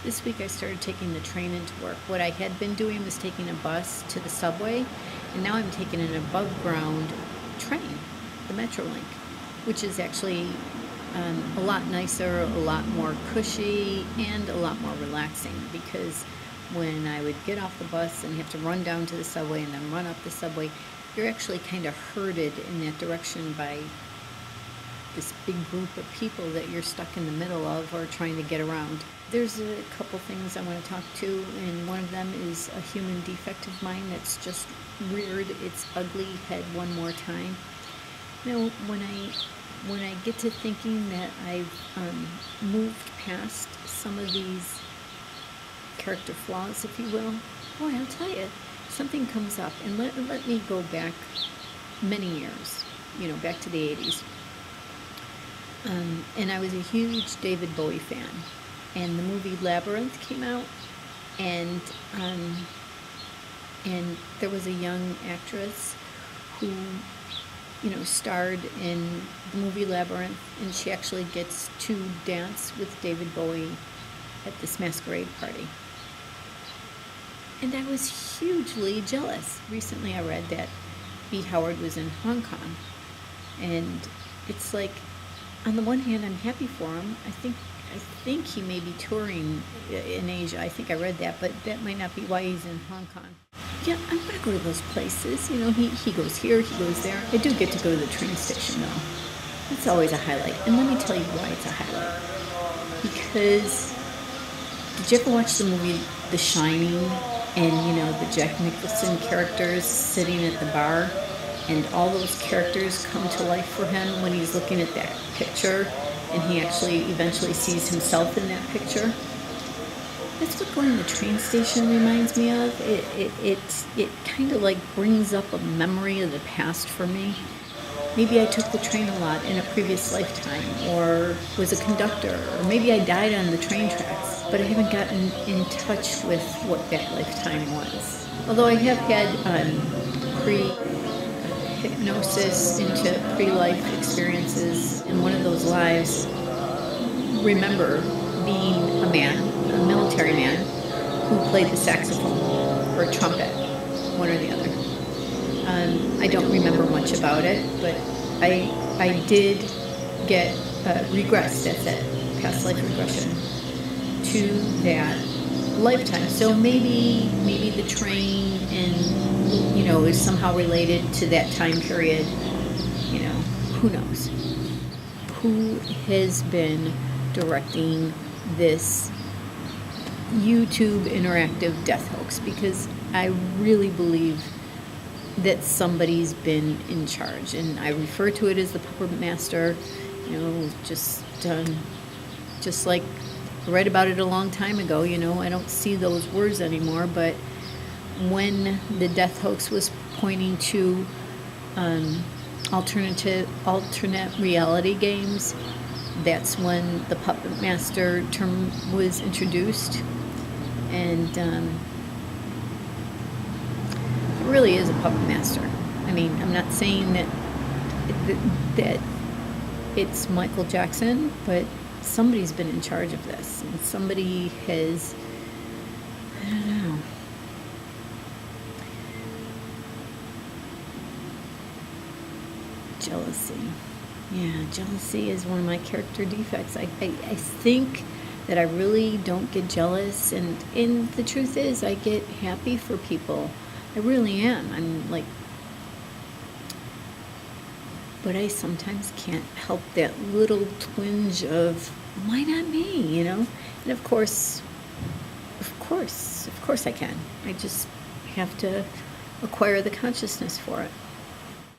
This week I started taking the train into work. What I had been doing was taking a bus to the subway, and now I'm taking an above ground train, the Metrolink, which is actually a lot nicer, a lot more cushy, and a lot more relaxing, because when I would get off the bus and you have to run down to the subway and then run up the subway, you're actually kind of herded in that direction by this big group of people that you're stuck in the middle of or trying to get around. There's a couple things I want to talk to, and one of them is a human defect of mine that's just reared its ugly head one more time. When I get to thinking that I've moved past some of these character flaws, if you will, boy, I'll tell you, something comes up. And let me go back many years, back to the 80s. And I was a huge David Bowie fan. And the movie Labyrinth came out, and there was a young actress who, starred in the movie Labyrinth, and she actually gets to dance with David Bowie at this masquerade party. And I was hugely jealous. Recently I read that B. Howard was in Hong Kong, and it's like, on the one hand, I'm happy for him. I think he may be touring in Asia. I think I read that, but that might not be why he's in Hong Kong. Yeah, I want to go to those places. He goes here, he goes there. I do get to go to the train station, though. It's always a highlight. And let me tell you why it's a highlight. Because, did you ever watch the movie The Shining? And, the Jack Nicholson characters sitting at the bar, and all those characters come to life for him when he's looking at that picture, and he actually eventually sees himself in that picture. That's what going to the train station reminds me of. It kind of like brings up a memory of the past for me. Maybe I took the train a lot in a previous lifetime, or was a conductor, or maybe I died on the train tracks, but I haven't gotten in touch with what that lifetime was. Although I have had hypnosis into pre-life experiences, in one of those lives, remember being a military man, who played the saxophone or trumpet, one or the other. I don't remember much about it, but I did get regressed, that's it, past life regression, to that lifetime. So maybe the train is somehow related to that time period. Who knows? Who has been directing this YouTube interactive death hoax? Because I really believe that somebody's been in charge, and I refer to it as the puppet master. Just like I read about it a long time ago. I don't see those words anymore, but when the death hoax was pointing to alternate reality games, that's when the puppet master term was introduced. And it really is a puppet master. I mean, I'm not saying that it's Michael Jackson, but somebody's been in charge of this, and somebody has, I don't know. Jealousy. Yeah, jealousy is one of my character defects. I think that I really don't get jealous, and the truth is I get happy for people. I really am. I'm like, but I sometimes can't help that little twinge of, why not me, And of course I can. I just have to acquire the consciousness for it.